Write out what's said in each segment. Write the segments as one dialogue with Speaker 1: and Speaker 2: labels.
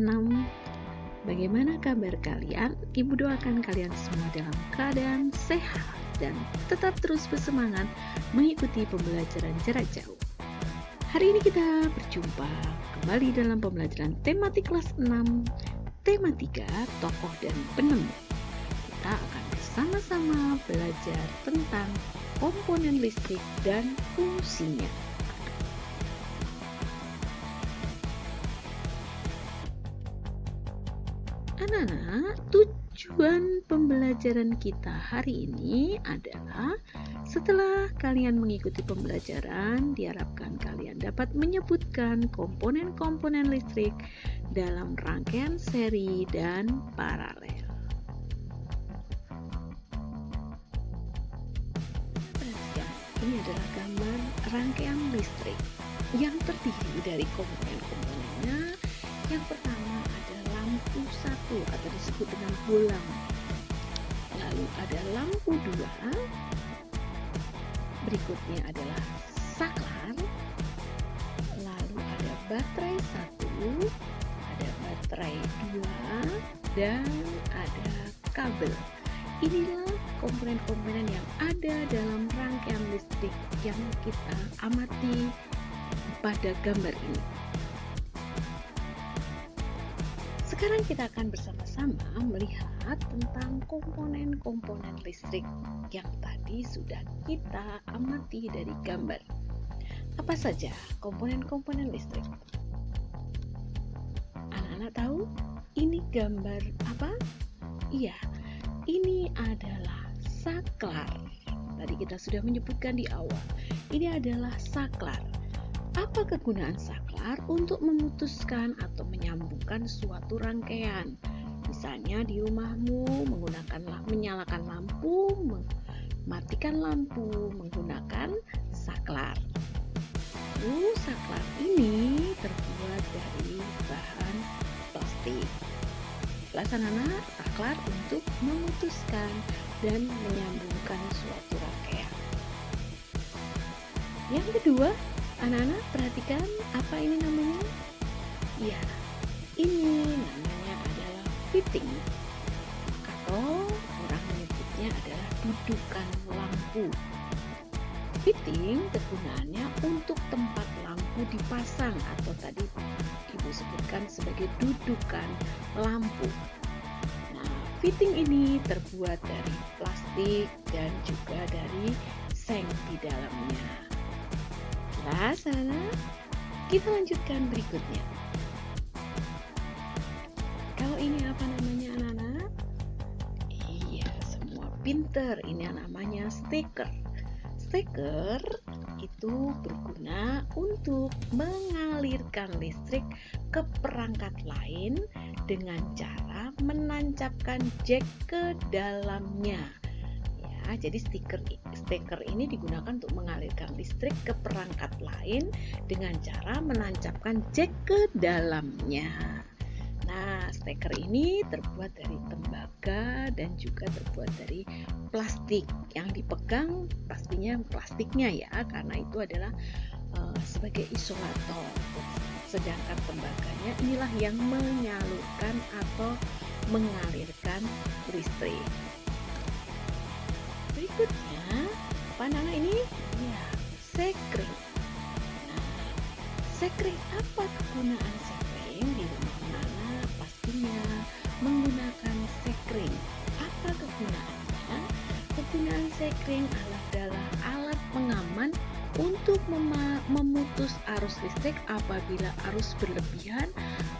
Speaker 1: 6. Bagaimana kabar kalian? Ibu doakan kalian semua dalam keadaan sehat dan tetap terus bersemangat mengikuti pembelajaran jarak jauh. Hari ini kita berjumpa kembali dalam pembelajaran tematik kelas 6, tema 3, tokoh dan penemu. Kita akan bersama-sama belajar tentang komponen listrik dan fungsinya. Anak-anak, tujuan pembelajaran kita hari ini adalah setelah kalian mengikuti pembelajaran, diharapkan kalian dapat menyebutkan komponen-komponen listrik dalam rangkaian seri dan paralel. Perhatikan, ini adalah gambar rangkaian listrik yang terdiri dari komponen-komponennya. Yang pertama ada lampu 1 atau disebut dengan bolang. Lalu ada lampu 2. Berikutnya adalah saklar. Lalu ada baterai 1, ada baterai 2, dan ada kabel. Inilah komponen-komponen yang ada dalam rangkaian listrik yang kita amati pada gambar ini. Sekarang kita akan bersama-sama melihat tentang komponen-komponen listrik yang tadi sudah kita amati dari gambar. Apa saja komponen-komponen listrik? Anak-anak tahu ini gambar apa? Iya, ini adalah saklar. Tadi kita sudah menyebutkan di awal. Ini adalah saklar. Apa kegunaan saklar? Untuk memutuskan atau menyambungkan suatu rangkaian. Misalnya di rumahmu menyalakan lampu, mematikan lampu menggunakan saklar. Saklar ini terbuat dari bahan plastik. Anak saklar untuk memutuskan dan menyambungkan suatu rangkaian. Yang kedua, anak-anak perhatikan apa ini namanya? Ya, ini namanya adalah fitting atau orang menyebutnya adalah dudukan lampu. Fitting kegunaannya untuk tempat lampu dipasang atau tadi Ibu sebutkan sebagai dudukan lampu. Nah, fitting ini terbuat dari plastik dan juga dari seng di dalamnya. Jelas, anak? Kita lanjutkan berikutnya. Kalau ini apa namanya, anak-anak? Iya, semua pinter. Ini namanya steker. Steker itu berguna untuk mengalirkan listrik ke perangkat lain dengan cara menancapkan jack ke dalamnya. Jadi steker ini digunakan untuk mengalirkan listrik ke perangkat lain dengan cara menancapkan jack ke dalamnya. Nah, steker ini terbuat dari tembaga dan juga terbuat dari plastik. Yang dipegang pastinya plastiknya ya, karena itu adalah sebagai isolator. Sedangkan tembaganya inilah yang menyalurkan atau mengalirkan listrik. Berikutnya, pandangan ini ya, sekring. Nah, sekring, apa kegunaan sekring di rumah mana? Pastinya menggunakan sekring. Apa kegunaannya? Kegunaan sekring adalah alat pengaman untuk memutus arus listrik apabila arus berlebihan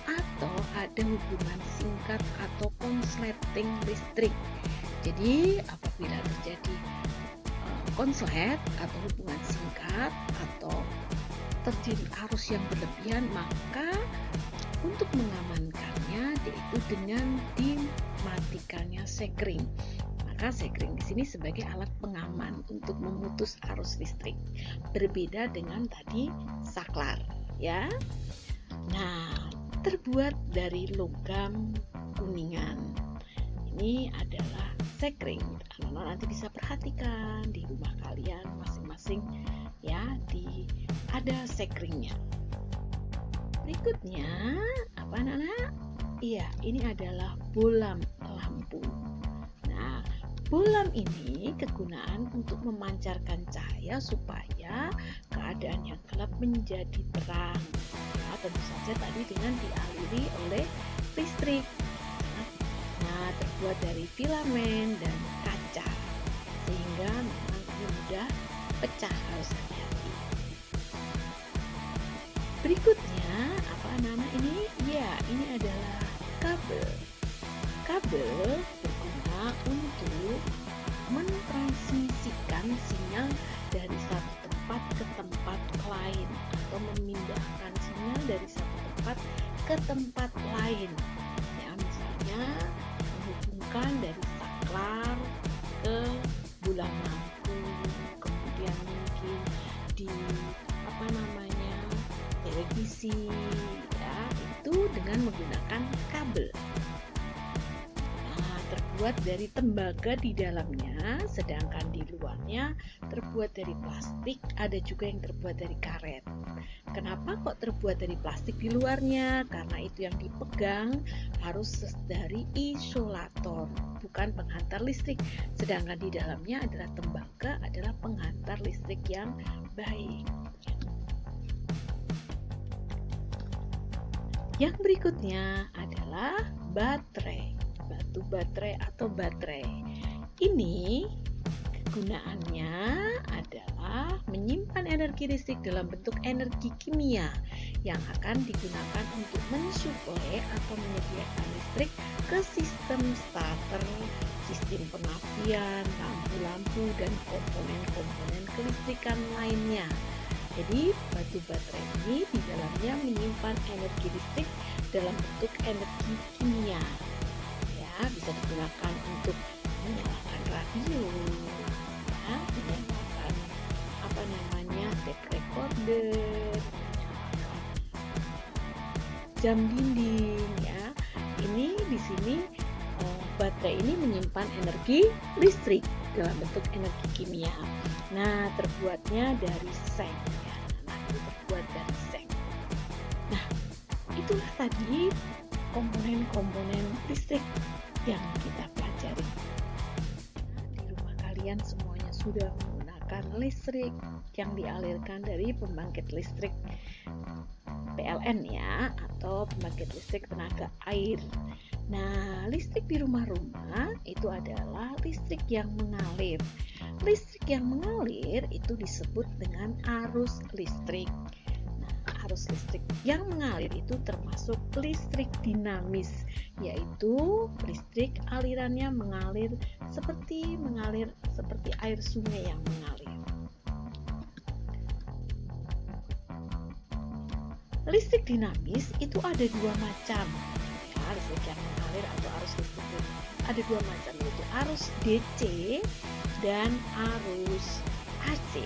Speaker 1: atau ada hubungan singkat atau konsleting listrik. Jadi apabila terjadi konslet atau hubungan singkat atau terjadi arus yang berlebihan, maka untuk mengamankannya yaitu dengan dimatikannya sekring. Maka sekring di sini sebagai alat pengaman untuk memutus arus listrik. Berbeda dengan tadi saklar, ya. Nah, terbuat dari logam kuningan. Ini adalah sekring. Anak-anak nanti bisa perhatikan di rumah kalian masing-masing ya, ada sekringnya. Berikutnya apa anak-anak? Iya, ini adalah bolam lampu. Nah, bolam ini kegunaan untuk memancarkan cahaya supaya keadaan yang gelap menjadi terang. Ya, tentu saja tadi dengan dialiri oleh listrik. Nah, terbuat dari filamen dan kaca, sehingga memang ini mudah pecah, harus hati-hati. Berikutnya, apa anak-anak ini? Ya, ini adalah kabel. Kabel berguna untuk mentransmisikan sinyal dari satu tempat ke tempat lain atau memindahkan sinyal dari satu tempat ke tempat lain. Ya, misalnya menghubungkan dari saklar ke bolam lampu, kemudian mungkin di televisi, ya, itu dengan menggunakan kabel. Nah, terbuat dari tembaga di dalamnya, sedangkan di luarnya terbuat dari plastik, ada juga yang terbuat dari karet. Kenapa kok terbuat dari plastik di luarnya? Karena itu yang dipegang harus dari isolator, bukan penghantar listrik. Sedangkan di dalamnya adalah tembaga, adalah penghantar listrik yang baik. Yang berikutnya adalah baterai, batu baterai atau baterai. Ini kegunaannya adalah menyimpan energi listrik dalam bentuk energi kimia yang akan digunakan untuk mensuplai atau menyediakan listrik ke sistem starter, sistem penapian, lampu-lampu, dan komponen-komponen kelistrikan lainnya. Jadi batu baterai ini di dalamnya menyimpan energi listrik dalam bentuk energi kimia. Ya, bisa digunakan untuk menyalakan radio, ya, menyalakan tape recorder, menyalakan jam dinding, ya. Ini di sini baterai ini menyimpan energi listrik dalam bentuk energi kimia. Nah, terbuatnya dari seng, ya. Nah, ini terbuat dari seng. Nah, itulah tadi komponen-komponen listrik yang kita pelajari. Nah, di rumah kalian semuanya sudah menggunakan listrik yang dialirkan dari pembangkit listrik PLN, ya, atau pembangkit listrik tenaga air. Nah, listrik di rumah-rumah itu adalah listrik yang mengalir. Listrik yang mengalir itu disebut dengan arus listrik. Nah, arus listrik yang mengalir itu termasuk listrik dinamis, yaitu listrik alirannya mengalir seperti air sungai yang mengalir. Listrik dinamis itu ada dua macam. Listrik yang mengalir atau arus listrik ada dua macam, yaitu arus DC dan arus AC.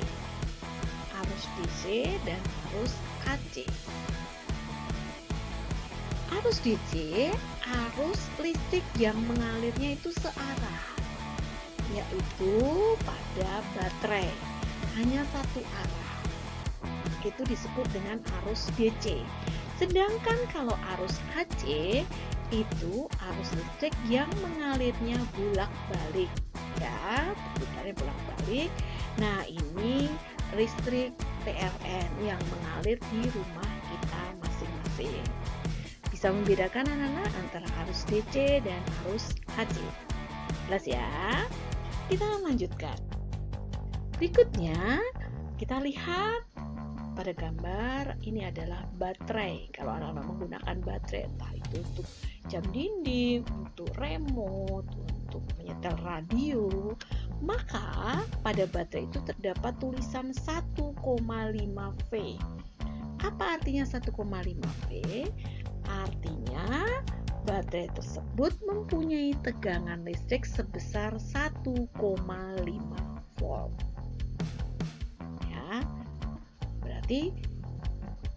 Speaker 1: Arus DC dan arus AC. Arus DC, arus listrik yang mengalirnya itu searah, yaitu pada baterai hanya satu arah. Itu disebut dengan arus DC. Sedangkan kalau arus AC itu arus listrik yang mengalirnya bolak-balik, ya, putarnya bolak-balik. Nah, ini listrik PLN yang mengalir di rumah kita masing-masing. Bisa membedakan anak-anak antara arus DC dan arus AC. Jelas ya? Kita lanjutkan. Berikutnya kita lihat pada gambar ini adalah baterai. Kalau anak-anak menggunakan baterai, entah itu untuk jam dinding, untuk remote, untuk menyetel radio, maka pada baterai itu terdapat tulisan 1,5 V. Apa artinya 1,5 V? Artinya baterai tersebut mempunyai tegangan listrik sebesar 1,5 volt. Ya. Berarti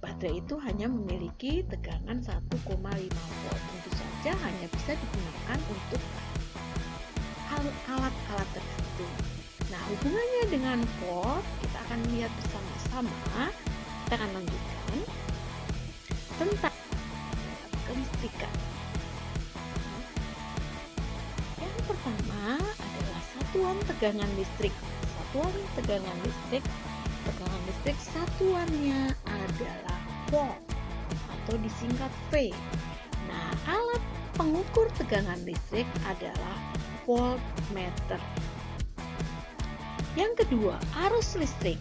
Speaker 1: baterai itu hanya memiliki tegangan 1,5 volt. Tentu saja hanya bisa digunakan untuk alat-alat tertentu. Nah, hubungannya dengan volt kita akan lihat bersama-sama. Kita akan lanjutkan tentang kelistrikan. pertama adalah satuan tegangan listrik. Tegangan listrik satuannya adalah volt atau disingkat V. Nah, alat pengukur tegangan listrik adalah voltmeter. Yang kedua, arus listrik.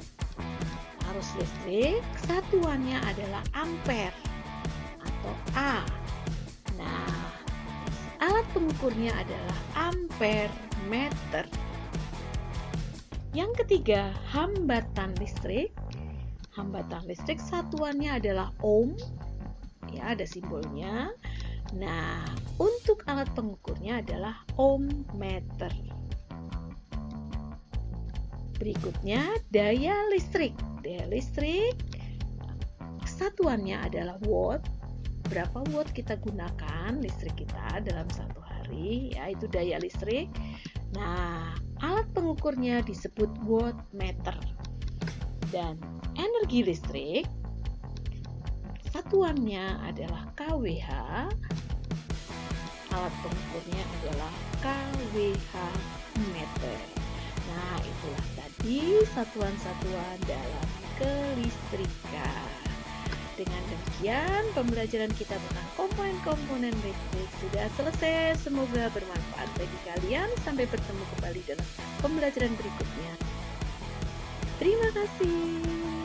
Speaker 1: Arus listrik satuannya adalah ampere atau A. Nah, alat pengukurnya adalah ampere meter. Yang ketiga, hambatan listrik. Hambatan listrik satuannya adalah ohm. Ya, ada simbolnya. Nah, untuk alat pengukurnya adalah ohm meter. Berikutnya, daya listrik. Daya listrik satuannya adalah watt. Berapa watt kita gunakan listrik kita dalam satu hari, yaitu daya listrik. Nah, alat pengukurnya disebut wattmeter. Dan energi listrik satuannya adalah kWh. Alat pengukurnya adalah kWh meter. Nah, itulah tadi satuan-satuan dalam kelistrikan. Dengan demikian, pembelajaran kita tentang komponen-komponen listrik sudah selesai. Semoga bermanfaat bagi kalian. Sampai bertemu kembali dalam pembelajaran berikutnya. Terima kasih.